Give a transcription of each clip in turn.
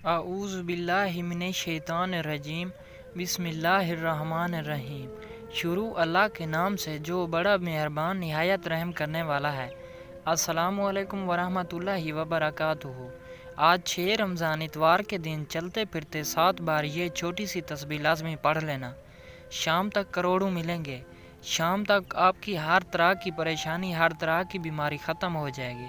اعوذ باللہ من الشیطان الرجیم بسم اللہ الرحمن الرحیم۔ شروع اللہ کے نام سے جو بڑا مہربان نہایت رحم کرنے والا ہے۔ السلام علیکم ورحمۃ اللہ وبرکاتہ۔ آج 6 رمضان اتوار کے دن چلتے پھرتے 7 بار یہ چھوٹی سی تسبیح لازمی پڑھ لینا۔ شام تک کروڑوں ملیں گے۔ شام تک آپ کی ہر طرح کی پریشانی، ہر طرح کی بیماری ختم ہو جائے گی،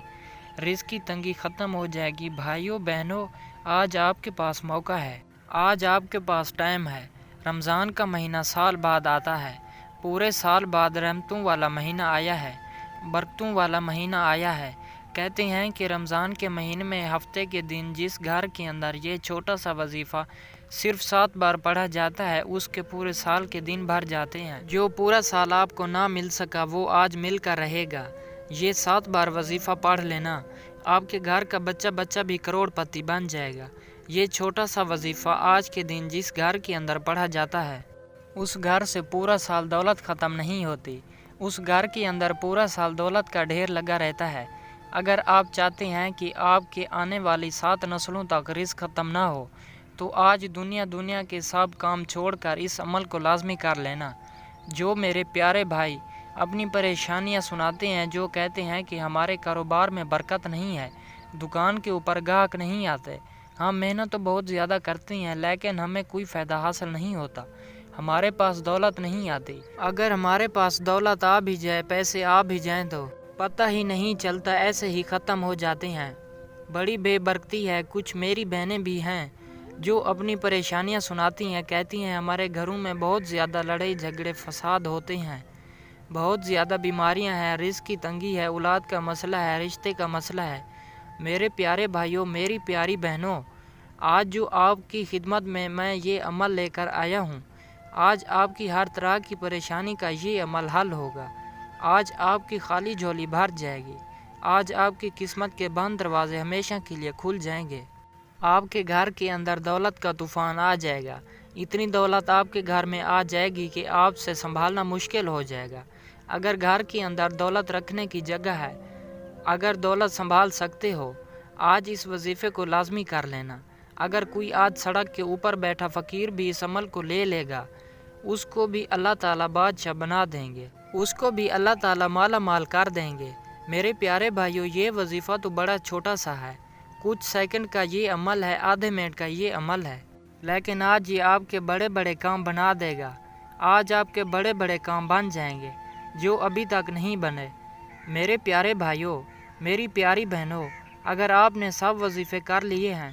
رزق کی تنگی ختم ہو جائے گی۔ بھائیوں بہنوں، آج آپ کے پاس موقع ہے، آج آپ کے پاس ٹائم ہے۔ رمضان کا مہینہ سال بعد آتا ہے، پورے سال بعد رحمتوں والا مہینہ آیا ہے، برکتوں والا مہینہ آیا ہے۔ کہتے ہیں کہ رمضان کے مہینے میں ہفتے کے دن جس گھر کے اندر یہ چھوٹا سا وظیفہ صرف 7 بار پڑھا جاتا ہے، اس کے پورے سال کے دن بھر جاتے ہیں۔ جو پورا سال آپ کو نہ مل سکا وہ آج مل کر رہے گا۔ یہ 7 بار وظیفہ پڑھ لینا، آپ کے گھر کا بچہ بھی کروڑ پتی بن جائے گا۔ یہ چھوٹا سا وظیفہ آج کے دن جس گھر کے اندر پڑھا جاتا ہے، اس گھر سے پورا سال دولت ختم نہیں ہوتی، اس گھر کے اندر پورا سال دولت کا ڈھیر لگا رہتا ہے۔ اگر آپ چاہتے ہیں کہ آپ کے آنے والی 7 نسلوں تک رزق ختم نہ ہو، تو آج دنیا کے سب کام چھوڑ کر اس عمل کو لازمی کر لینا۔ جو میرے پیارے بھائی اپنی پریشانیاں سناتے ہیں، جو کہتے ہیں کہ ہمارے کاروبار میں برکت نہیں ہے، دکان کے اوپر گاہک نہیں آتے، ہم محنت تو بہت زیادہ کرتے ہیں لیکن ہمیں کوئی فائدہ حاصل نہیں ہوتا، ہمارے پاس دولت نہیں آتی۔ اگر ہمارے پاس دولت آ بھی جائے، پیسے آ بھی جائیں تو پتہ ہی نہیں چلتا، ایسے ہی ختم ہو جاتے ہیں۔ بڑی بے برکتی ہے۔ کچھ میری بہنیں بھی ہیں جو اپنی پریشانیاں سناتی ہیں، کہتی ہیں ہمارے گھروں میں بہت زیادہ لڑائی جھگڑے فساد ہوتے ہیں، بہت زیادہ بیماریاں ہیں، رزق کی تنگی ہے، اولاد کا مسئلہ ہے، رشتے کا مسئلہ ہے۔ میرے پیارے بھائیوں، میری پیاری بہنوں، آج جو آپ کی خدمت میں یہ عمل لے کر آیا ہوں، آج آپ کی ہر طرح کی پریشانی کا یہ عمل حل ہوگا۔ آج آپ کی خالی جھولی بھر جائے گی، آج آپ کی قسمت کے بند دروازے ہمیشہ کے لیے کھل جائیں گے۔ آپ کے گھر کے اندر دولت کا طوفان آ جائے گا، اتنی دولت آپ کے گھر میں آ جائے گی کہ آپ سے سنبھالنا مشکل ہو جائے گا۔ اگر گھر کے اندر دولت رکھنے کی جگہ ہے، اگر دولت سنبھال سکتے ہو، آج اس وظیفے کو لازمی کر لینا۔ اگر کوئی آج سڑک کے اوپر بیٹھا فقیر بھی اس عمل کو لے لے گا، اس کو بھی اللہ تعالیٰ بادشاہ بنا دیں گے، اس کو بھی اللہ تعالیٰ مالا مال کر دیں گے۔ میرے پیارے بھائیوں، یہ وظیفہ تو بڑا چھوٹا سا ہے، کچھ سیکنڈ کا یہ عمل ہے، آدھے منٹ کا یہ عمل ہے، لیکن آج یہ آپ کے بڑے بڑے کام بنا دے گا۔ آج آپ کے بڑے بڑے کام بن جائیں گے جو ابھی تک نہیں بنے۔ میرے پیارے بھائیوں، میری پیاری بہنوں، اگر آپ نے سب وظیفے کر لیے ہیں،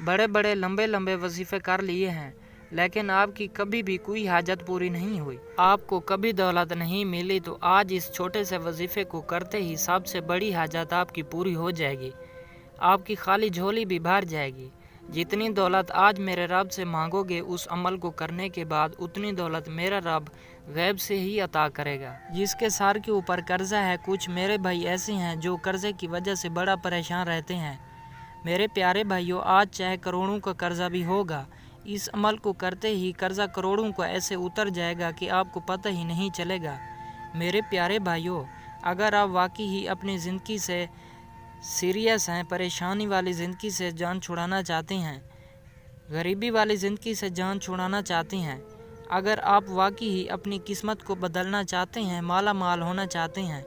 بڑے بڑے لمبے وظیفے کر لیے ہیں، لیکن آپ کی کبھی بھی کوئی حاجت پوری نہیں ہوئی، آپ کو کبھی دولت نہیں ملی، تو آج اس چھوٹے سے وظیفے کو کرتے ہی سب سے بڑی حاجت آپ کی پوری ہو جائے گی، آپ کی خالی جھولی بھی بھر جائے گی۔ جتنی دولت آج میرے رب سے مانگو گے، اس عمل کو کرنے کے بعد اتنی دولت میرا رب غیب سے ہی عطا کرے گا۔ جس کے سر کے اوپر قرضہ ہے، کچھ میرے بھائی ایسے ہیں جو قرضے کی وجہ سے بڑا پریشان رہتے ہیں۔ میرے پیارے بھائیوں، آج چاہے کروڑوں کا قرضہ بھی ہوگا، اس عمل کو کرتے ہی قرضہ کروڑوں کو ایسے اتر جائے گا کہ آپ کو پتہ ہی نہیں چلے گا۔ میرے پیارے بھائیوں، اگر آپ واقعی ہی اپنی زندگی سے سیریس ہیں، پریشانی والی زندگی سے جان چھڑانا چاہتے ہیں، غریبی والی زندگی سے جان چھڑانا چاہتے ہیں، اگر آپ واقعی ہی اپنی قسمت کو بدلنا چاہتے ہیں، مالا مال ہونا چاہتے ہیں،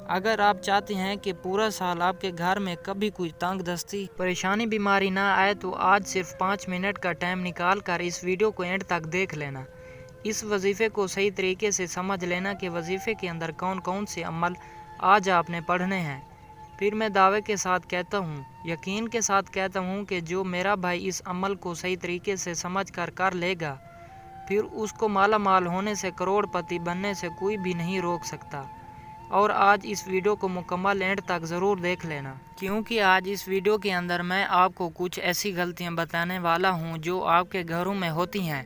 اگر آپ چاہتے ہیں کہ پورا سال آپ کے گھر میں کبھی کوئی تنگ دستی، پریشانی، بیماری نہ آئے، تو آج صرف 5 منٹ کا ٹائم نکال کر اس ویڈیو کو اینڈ تک دیکھ لینا۔ اس وظیفے کو صحیح طریقے سے سمجھ لینا کہ وظیفے کے اندر کون سے عمل آج آپ نے پڑھنے ہیں۔ پھر میں دعوے کے ساتھ کہتا ہوں، یقین کے ساتھ کہتا ہوں کہ جو میرا بھائی اس عمل کو صحیح طریقے سے سمجھ کر لے گا، پھر اس کو مالا مال ہونے سے، کروڑ پتی بننے سے کوئی بھی نہیں روک سکتا۔ اور آج اس ویڈیو کو مکمل اینڈ تک ضرور دیکھ لینا، کیونکہ آج اس ویڈیو کے اندر میں آپ کو کچھ ایسی غلطیاں بتانے والا ہوں جو آپ کے گھروں میں ہوتی ہیں۔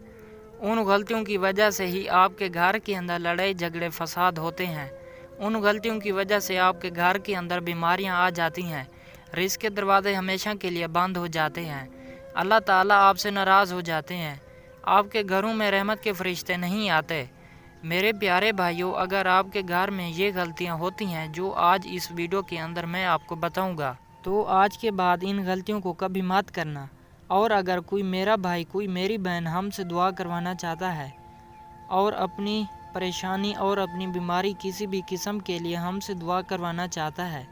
ان غلطیوں کی وجہ سے ہی آپ کے گھر کے اندر لڑائی جھگڑے فساد ہوتے ہیں، ان غلطیوں کی وجہ سے آپ کے گھر کے اندر بیماریاں آ جاتی ہیں، رزق کے دروازے ہمیشہ کے لیے بند ہو جاتے ہیں، اللہ تعالیٰ آپ سے ناراض ہو جاتے ہیں، آپ کے گھروں میں رحمت کے فرشتے نہیں آتے۔ میرے پیارے بھائیوں، اگر آپ کے گھر میں یہ غلطیاں ہوتی ہیں جو آج اس ویڈیو کے اندر میں آپ کو بتاؤں گا، تو آج کے بعد ان غلطیوں کو کبھی مت کرنا، اور اگر کوئی میرا بھائی کوئی میری بہن ہم سے دعا کروانا چاہتا ہے اور اپنی پریشانی اور اپنی بیماری کسی بھی قسم کے لیے ہم سے دعا کروانا چاہتا ہے،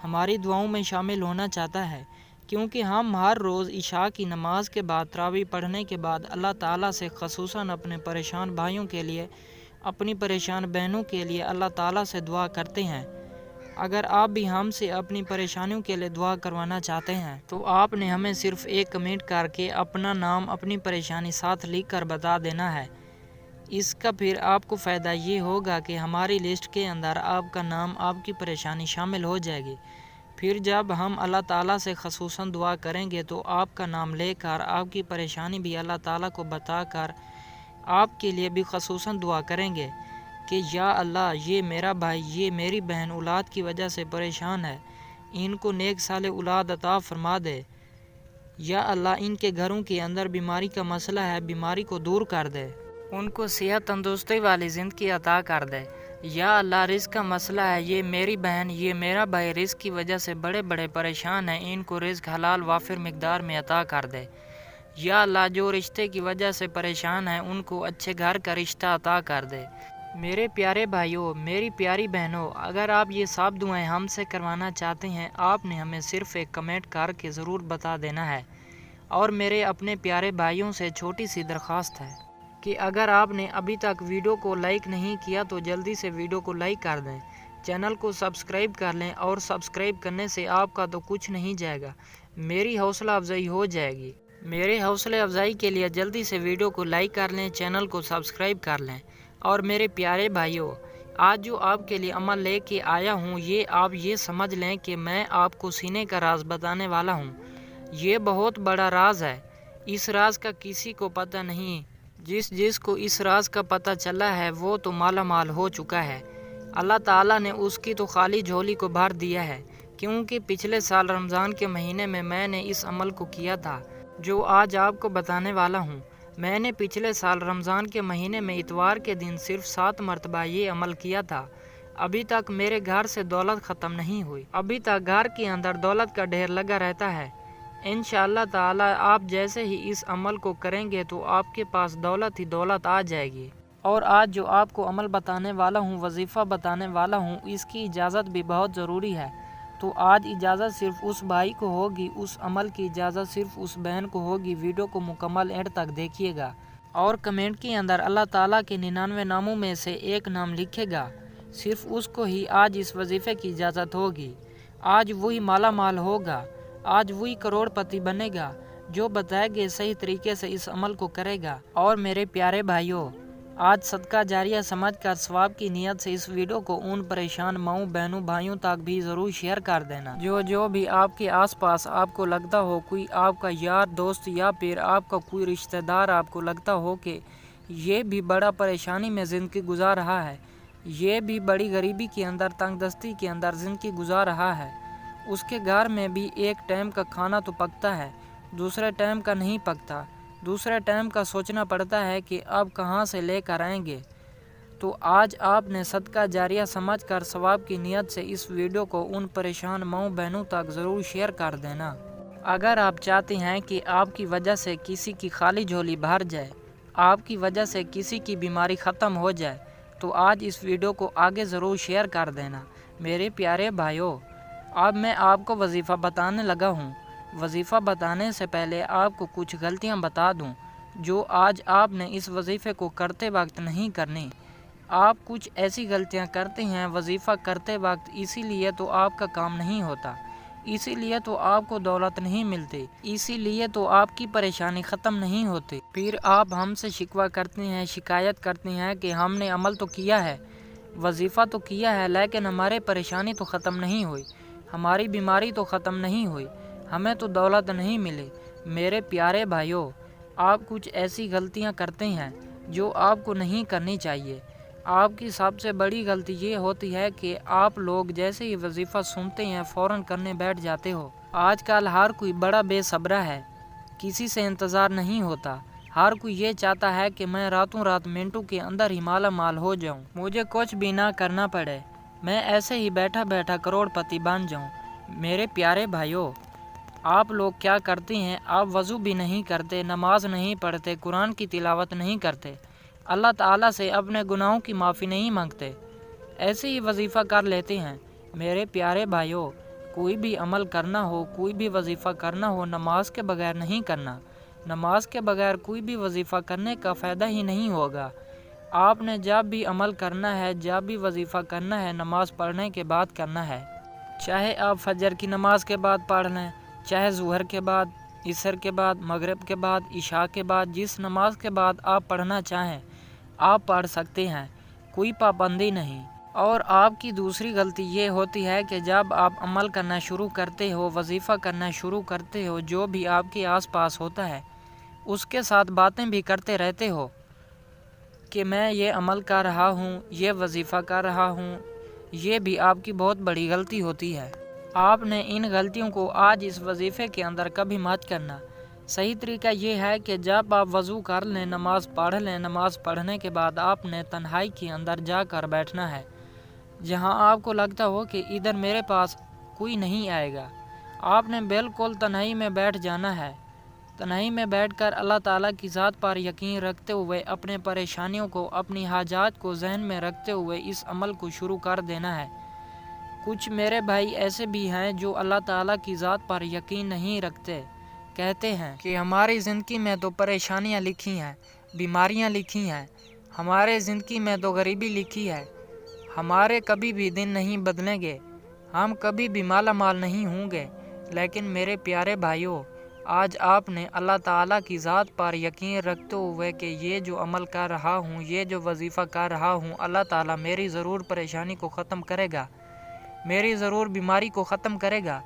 ہماری دعاؤں میں شامل ہونا چاہتا ہے، کیونکہ ہم ہر روز عشاء کی نماز کے بعد تراویح پڑھنے کے بعد اللہ تعالیٰ سے خصوصاً اپنے پریشان بھائیوں کے لیے، اپنی پریشان بہنوں کے لیے اللہ تعالیٰ سے دعا کرتے ہیں۔ اگر آپ بھی ہم سے اپنی پریشانیوں کے لیے دعا کروانا چاہتے ہیں تو آپ نے ہمیں صرف ایک کمنٹ کر کے اپنا نام اپنی پریشانی ساتھ لکھ کر بتا دینا ہے۔ اس کا پھر آپ کو فائدہ یہ ہوگا کہ ہماری لسٹ کے اندر آپ کا نام آپ کی پریشانی شامل ہو جائے گی۔ پھر جب ہم اللہ تعالیٰ سے خصوصاً دعا کریں گے تو آپ کا نام لے کر آپ کی پریشانی بھی اللہ تعالیٰ کو بتا کر آپ کے لیے بھی خصوصاً دعا کریں گے کہ یا اللہ یہ میرا بھائی یہ میری بہن اولاد کی وجہ سے پریشان ہے، ان کو نیک صالح اولاد عطا فرما دے، یا اللہ ان کے گھروں کے اندر بیماری کا مسئلہ ہے بیماری کو دور کر دے، ان کو صحت تندرستی والی زندگی عطا کر دے، یا اللہ رزق کا مسئلہ ہے یہ میری بہن یہ میرا بھائی رزق کی وجہ سے بڑے بڑے پریشان ہیں، ان کو رزق حلال وافر مقدار میں عطا کر دے، یا اللہ جو رشتے کی وجہ سے پریشان ہیں ان کو اچھے گھر کا رشتہ عطا کر دے۔ میرے پیارے بھائیوں میری پیاری بہنوں، اگر آپ یہ سب دعائیں ہم سے کروانا چاہتے ہیں آپ نے ہمیں صرف ایک کمنٹ کر کے ضرور بتا دینا ہے۔ اور میرے اپنے پیارے بھائیوں سے چھوٹی سی درخواست ہے کہ اگر آپ نے ابھی تک ویڈیو کو لائک نہیں کیا تو جلدی سے ویڈیو کو لائک کر دیں، چینل کو سبسکرائب کر لیں، اور سبسکرائب کرنے سے آپ کا تو کچھ نہیں جائے گا، میری حوصلہ افزائی ہو جائے گی۔ میرے حوصلہ افزائی کے لیے جلدی سے ویڈیو کو لائک کر لیں، چینل کو سبسکرائب کر لیں۔ اور میرے پیارے بھائیوں آج جو آپ کے لیے عمل لے کے آیا ہوں یہ آپ یہ سمجھ لیں کہ میں آپ کو سینے کا راز بتانے والا ہوں۔ یہ بہت بڑا راز ہے، اس راز کا کسی کو پتہ نہیں، جس کو اس راز کا پتہ چلا ہے وہ تو مالا مال ہو چکا ہے، اللہ تعالیٰ نے اس کی تو خالی جھولی کو بھر دیا ہے، کیونکہ پچھلے سال رمضان کے مہینے میں نے اس عمل کو کیا تھا جو آج آپ کو بتانے والا ہوں۔ میں نے پچھلے سال رمضان کے مہینے میں اتوار کے دن صرف 7 مرتبہ یہ عمل کیا تھا۔ ابھی تک میرے گھر سے دولت ختم نہیں ہوئی، ابھی تک گھر کے اندر دولت کا ڈھیر لگا رہتا ہے۔ انشاءاللہ تعالی آپ جیسے ہی اس عمل کو کریں گے تو آپ کے پاس دولت ہی دولت آ جائے گی۔ اور آج جو آپ کو عمل بتانے والا ہوں وظیفہ بتانے والا ہوں اس کی اجازت بھی بہت ضروری ہے، تو آج اجازت صرف اس بھائی کو ہوگی، اس عمل کی اجازت صرف اس بہن کو ہوگی۔ ویڈیو کو مکمل اینڈ تک دیکھیے گا اور کمنٹ کے اندر اللہ تعالیٰ کے 99 ناموں میں سے ایک نام لکھے گا، صرف اس کو ہی آج اس وظیفے کی اجازت ہوگی۔ آج وہی مالا مال ہوگا، آج وہی کروڑ پتی بنے گا جو بتائے گے صحیح طریقے سے اس عمل کو کرے گا۔ اور میرے پیارے بھائیوں آج صدقہ جاریہ سمجھ کر ثواب کی نیت سے اس ویڈیو کو ان پریشان ماؤں بہنوں بھائیوں تک بھی ضرور شیئر کر دینا جو بھی آپ کے آس پاس آپ کو لگتا ہو، کوئی آپ کا یار دوست یا پھر آپ کا کوئی رشتہ دار آپ کو لگتا ہو کہ یہ بھی بڑا پریشانی میں زندگی گزار رہا ہے، یہ بھی بڑی غریبی کے اندر تنگ دستی کے اندر زندگی گزار رہا ہے، اس کے گھر میں بھی ایک ٹائم کا کھانا تو پکتا ہے دوسرے ٹائم کا نہیں پکتا، دوسرے ٹائم کا سوچنا پڑتا ہے کہ اب کہاں سے لے کر آئیں گے، تو آج آپ نے صدقہ جاریہ سمجھ کر ثواب کی نیت سے اس ویڈیو کو ان پریشان ماؤں بہنوں تک ضرور شیئر کر دینا۔ اگر آپ چاہتے ہیں کہ آپ کی وجہ سے کسی کی خالی جھولی بھر جائے، آپ کی وجہ سے کسی کی بیماری ختم ہو جائے تو آج اس ویڈیو کو آگے ضرور شیئر کر دینا۔ میرے پیارے بھائیوں اب میں آپ کو وظیفہ بتانے لگا ہوں۔ وظیفہ بتانے سے پہلے آپ کو کچھ غلطیاں بتا دوں جو آج آپ نے اس وظیفے کو کرتے وقت نہیں کرنی۔ آپ کچھ ایسی غلطیاں کرتے ہیں وظیفہ کرتے وقت، اسی لیے تو آپ کا کام نہیں ہوتا، اسی لیے تو آپ کو دولت نہیں ملتی، اسی لیے تو آپ کی پریشانی ختم نہیں ہوتی۔ پھر آپ ہم سے شکوہ کرتے ہیں، شکایت کرتے ہیں کہ ہم نے عمل تو کیا ہے، وظیفہ تو کیا ہے، لیکن ہمارے پریشانی تو ختم نہیں ہوئی، ہماری بیماری تو ختم نہیں ہوئی، ہمیں تو دولت نہیں ملی۔ میرے پیارے بھائیوں آپ کچھ ایسی غلطیاں کرتے ہیں جو آپ کو نہیں کرنی چاہیے۔ آپ کی سب سے بڑی غلطی یہ ہوتی ہے کہ آپ لوگ جیسے ہی وظیفہ سنتے ہیں فوراً کرنے بیٹھ جاتے ہو۔ آج کل ہر کوئی بڑا بے صبرا ہے، کسی سے انتظار نہیں ہوتا، ہر کوئی یہ چاہتا ہے کہ میں راتوں رات منٹوں کے اندر ہی مالا مال ہو جاؤں، مجھے کچھ بھی نہ کرنا پڑے، میں ایسے ہی بیٹھا بیٹھا کروڑ پتی بن جاؤں۔ میرے پیارے بھائیوں آپ لوگ کیا کرتے ہیں؟ آپ وضو بھی نہیں کرتے، نماز نہیں پڑھتے، قرآن کی تلاوت نہیں کرتے، اللہ تعالیٰ سے اپنے گناہوں کی معافی نہیں مانگتے، ایسے ہی وظیفہ کر لیتے ہیں۔ میرے پیارے بھائیوں، کوئی بھی عمل کرنا ہو، کوئی بھی وظیفہ کرنا ہو، نماز کے بغیر نہیں کرنا۔ نماز کے بغیر کوئی بھی وظیفہ کرنے کا فائدہ ہی نہیں ہوگا۔ آپ نے جب بھی عمل کرنا ہے، جب بھی وظیفہ کرنا ہے، نماز پڑھنے کے بعد کرنا ہے۔ چاہے آپ فجر کی نماز کے بعد پڑھ لیں، چاہے ظہر کے بعد، عصر کے بعد، مغرب کے بعد، عشاء کے بعد، جس نماز کے بعد آپ پڑھنا چاہیں آپ پڑھ سکتے ہیں، کوئی پابندی نہیں۔ اور آپ کی دوسری غلطی یہ ہوتی ہے کہ جب آپ عمل کرنا شروع کرتے ہو، وظیفہ کرنا شروع کرتے ہو، جو بھی آپ کے آس پاس ہوتا ہے اس کے ساتھ باتیں بھی کرتے رہتے ہو کہ میں یہ عمل کر رہا ہوں، یہ وظیفہ کر رہا ہوں۔ یہ بھی آپ کی بہت بڑی غلطی ہوتی ہے۔ آپ نے ان غلطیوں کو آج اس وظیفے کے اندر کبھی مت کرنا۔ صحیح طریقہ یہ ہے کہ جب آپ وضو کر لیں، نماز پڑھ لیں، نماز پڑھنے کے بعد آپ نے تنہائی کے اندر جا کر بیٹھنا ہے، جہاں آپ کو لگتا ہو کہ ادھر میرے پاس کوئی نہیں آئے گا۔ آپ نے بالکل تنہائی میں بیٹھ جانا ہے۔ تنہائی میں بیٹھ کر اللہ تعالیٰ کی ذات پر یقین رکھتے ہوئے، اپنے پریشانیوں کو، اپنی حاجات کو ذہن میں رکھتے ہوئے اس عمل کو شروع کر دینا ہے۔ کچھ میرے بھائی ایسے بھی ہیں جو اللہ تعالیٰ کی ذات پر یقین نہیں رکھتے، کہتے ہیں کہ ہماری زندگی میں تو پریشانیاں لکھی ہیں، بیماریاں لکھی ہیں، ہمارے زندگی میں تو غریبی لکھی ہے، ہمارے کبھی بھی دن نہیں بدلیں گے، ہم کبھی بھی مالا مال نہیں ہوں گے۔ لیکن میرے پیارے بھائیوں، آج آپ نے اللہ تعالیٰ کی ذات پر یقین رکھتے ہوئے کہ یہ جو عمل کر رہا ہوں، یہ جو وظیفہ کر رہا ہوں، اللہ تعالیٰ میری ضرور پریشانی کو ختم کرے گا، میری ضرور بیماری کو ختم کرے گا،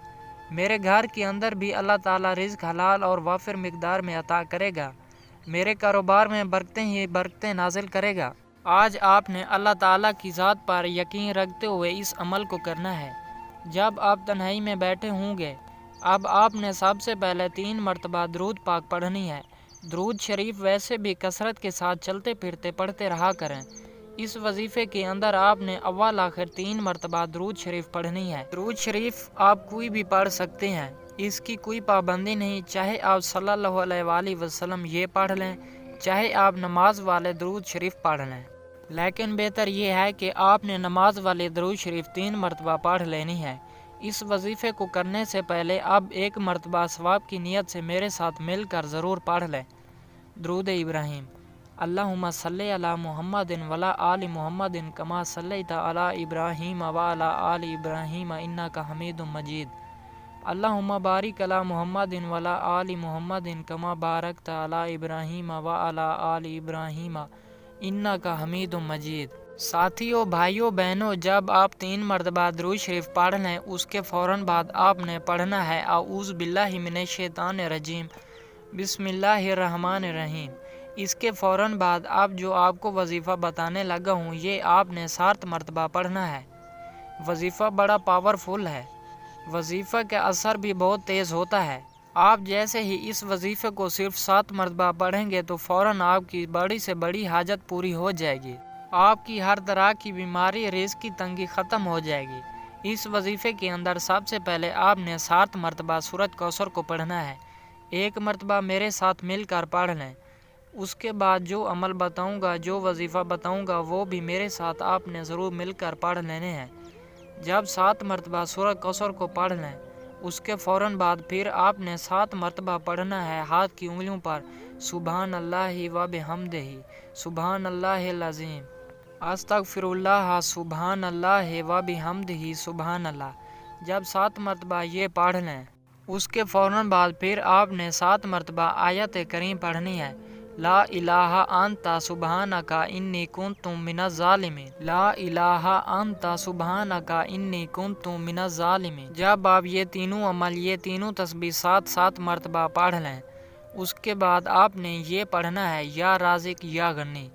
میرے گھر کے اندر بھی اللہ تعالیٰ رزق حلال اور وافر مقدار میں عطا کرے گا، میرے کاروبار میں برکتیں ہی برکتیں نازل کرے گا۔ آج آپ نے اللہ تعالیٰ کی ذات پر یقین رکھتے ہوئے اس عمل کو کرنا ہے۔ جب آپ تنہائی میں بیٹھے ہوں گے، اب آپ نے سب سے پہلے 3 مرتبہ درود پاک پڑھنی ہے۔ درود شریف ویسے بھی کثرت کے ساتھ چلتے پھرتے پڑھتے رہا کریں۔ اس وظیفے کے اندر آپ نے اول آخر 3 مرتبہ درود شریف پڑھنی ہے۔ درود شریف آپ کوئی بھی پڑھ سکتے ہیں، اس کی کوئی پابندی نہیں، چاہے آپ صلی اللہ علیہ وآلہ وسلم یہ پڑھ لیں، چاہے آپ نماز والے درود شریف پڑھ لیں۔ لیکن بہتر یہ ہے کہ آپ نے نماز والے درود شریف 3 مرتبہ پڑھ لینی ہے۔ اس وظیفے کو کرنے سے پہلے اب 1 مرتبہ ثواب کی نیت سے میرے ساتھ مل کر ضرور پڑھ لیں۔ درود ابراہیم۔ اللہم صلی علی محمد وعلی آل محمد کما صلیت علی ابراہیم وعلی آل ابراہیم انک حمید مجید۔ اللہم بارک علی محمد وعلی آل محمد کما بارکت علی ابراہیم وعلی آل ابراہیم انک حمید مجید۔ ساتھیوں، بھائیوں، بہنوں، جب آپ 3 مرتبہ درود شریف پڑھ لیں، اس کے فوراً بعد آپ نے پڑھنا ہے اعوذ باللہ من الشیطان الرجیم، بسم اللہ الرحمن الرحیم۔ اس کے فوراً بعد اب جو آپ کو وظیفہ بتانے لگا ہوں، یہ آپ نے 7 مرتبہ پڑھنا ہے۔ وظیفہ بڑا پاورفل ہے، وظیفہ کا اثر بھی بہت تیز ہوتا ہے۔ آپ جیسے ہی اس وظیفے کو صرف 7 مرتبہ پڑھیں گے تو فوراً آپ کی بڑی سے بڑی حاجت پوری ہو جائے گی، آپ کی ہر طرح کی بیماری، رزق کی تنگی ختم ہو جائے گی۔ اس وظیفے کے اندر سب سے پہلے آپ نے 7 مرتبہ سورۃ کوثر کو پڑھنا ہے۔ 1 مرتبہ میرے ساتھ مل کر پڑھ لیں۔ اس کے بعد جو عمل بتاؤں گا، جو وظیفہ بتاؤں گا، وہ بھی میرے ساتھ آپ نے ضرور مل کر پڑھ لینے ہیں۔ جب 7 مرتبہ سورۃ کوثر کو پڑھ لیں، اس کے فوراً بعد پھر آپ نے 7 مرتبہ پڑھنا ہے ہاتھ کی انگلیوں پر سبحان اللہ و بحمدہ، سبحان اللہ العظیم، استغفر اللہ، سبحان اللہ و بحمدہ، سبحان اللہ۔ جب 7 مرتبہ یہ پڑھ لیں، اس کے فوراً بعد پھر آپ نے 7 مرتبہ آیت کریم پڑھنی ہے لا الہ انت سبحانک انی کنت من الظالمین، لا الہ انت سبحانک انی کنت من الظالمین۔ جب آپ یہ تینوں عمل، یہ تینوں تسبیح 7 مرتبہ پڑھ لیں، اس کے بعد آپ نے یہ پڑھنا ہے یا رازق یا غنی،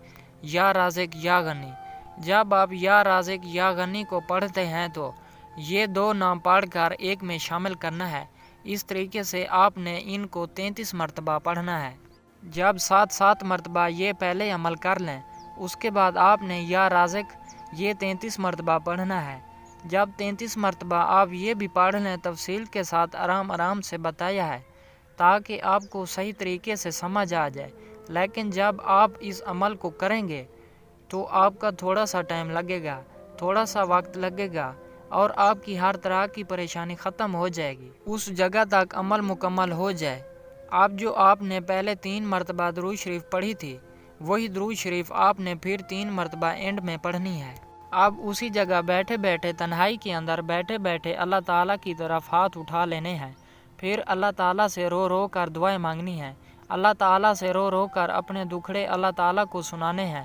یا رازق یا غنی۔ جب آپ یا رازق یا غنی کو پڑھتے ہیں تو یہ 2 نام پڑھ کر ایک میں شامل کرنا ہے۔ اس طریقے سے آپ نے ان کو 33 مرتبہ پڑھنا ہے۔ جب 7 مرتبہ یہ پہلے عمل کر لیں، اس کے بعد آپ نے یا رازق یہ 33 مرتبہ پڑھنا ہے۔ جب 33 مرتبہ آپ یہ بھی پڑھ لیں تفصیل کے ساتھ آرام آرام سے بتایا ہے تاکہ آپ کو صحیح طریقے سے سمجھ آ جائے۔ لیکن جب آپ اس عمل کو کریں گے تو آپ کا تھوڑا سا ٹائم لگے گا، تھوڑا سا وقت لگے گا اور آپ کی ہر طرح کی پریشانی ختم ہو جائے گی۔ اس جگہ تک عمل مکمل ہو جائے۔ اب جو آپ نے پہلے 3 مرتبہ درود شریف پڑھی تھی وہی درود شریف آپ نے پھر 3 مرتبہ اینڈ میں پڑھنی ہے۔ اب اسی جگہ بیٹھے بیٹھے تنہائی کے اندر بیٹھے بیٹھے اللہ تعالیٰ کی طرف ہاتھ اٹھا لینے ہیں، پھر اللہ تعالیٰ سے رو رو کر دعائیں مانگنی ہیں، اللہ تعالیٰ سے رو رو کر اپنے دکھڑے اللہ تعالیٰ کو سنانے ہیں،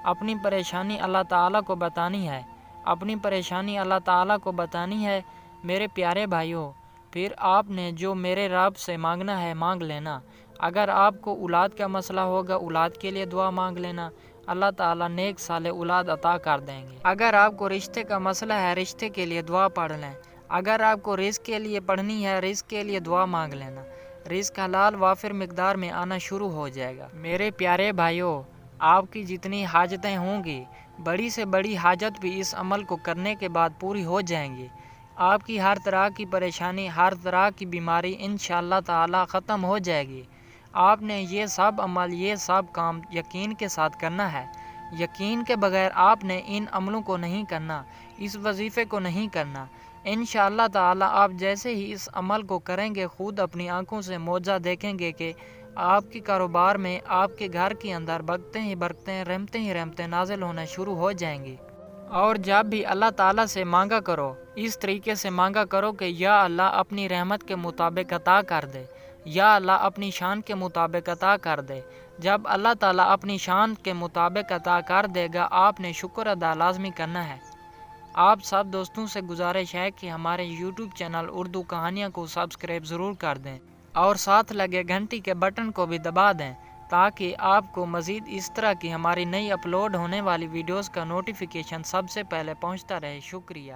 اپنی پریشانی اللہ تعالیٰ کو بتانی ہے، اپنی پریشانی اللہ تعالیٰ کو بتانی ہے۔ میرے پیارے بھائیوں، پھر آپ نے جو میرے رب سے مانگنا ہے مانگ لینا۔ اگر آپ کو اولاد کا مسئلہ ہوگا اولاد کے لیے دعا مانگ لینا، اللہ تعالیٰ نیک صالح اولاد عطا کر دیں گے۔ اگر آپ کو رشتے کا مسئلہ ہے رشتے کے لیے دعا پڑھ لیں۔ اگر آپ کو رزق کے لیے پڑھنی ہے رزق کے لیے دعا مانگ لینا، رزق حلال وافر مقدار میں آنا شروع ہو جائے گا۔ میرے پیارے بھائیوں، آپ کی جتنی حاجتیں ہوں گی بڑی سے بڑی حاجت بھی اس عمل کو کرنے کے بعد پوری ہو جائیں گی۔ آپ کی ہر طرح کی پریشانی ہر طرح کی بیماری انشاءاللہ تعالی ختم ہو جائے گی۔ آپ نے یہ سب عمل یہ سب کام یقین کے ساتھ کرنا ہے۔ یقین کے بغیر آپ نے ان عملوں کو نہیں کرنا، اس وظیفے کو نہیں کرنا۔ انشاءاللہ تعالی آپ جیسے ہی اس عمل کو کریں گے خود اپنی آنکھوں سے معجزہ دیکھیں گے کہ آپ کے کاروبار میں آپ کے گھر کے اندر برکتیں ہی برکتیں رحمتیں ہی رحمتیں نازل ہونا شروع ہو جائیں گی۔ اور جب بھی اللہ تعالیٰ سے مانگا کرو اس طریقے سے مانگا کرو کہ یا اللہ اپنی رحمت کے مطابق عطا کر دے، یا اللہ اپنی شان کے مطابق عطا کر دے۔ جب اللہ تعالیٰ اپنی شان کے مطابق عطا کر دے گا آپ نے شکر ادا لازمی کرنا ہے۔ آپ سب دوستوں سے گزارش ہے کہ ہمارے یوٹیوب چینل اردو کہانیاں کو سبسکرائب ضرور کر دیں اور ساتھ لگے گھنٹی کے بٹن کو بھی دبا دیں تاکہ آپ کو مزید اس طرح کی ہماری نئی اپلوڈ ہونے والی ویڈیوز کا نوٹیفیکیشن سب سے پہلے پہنچتا رہے۔ شکریہ۔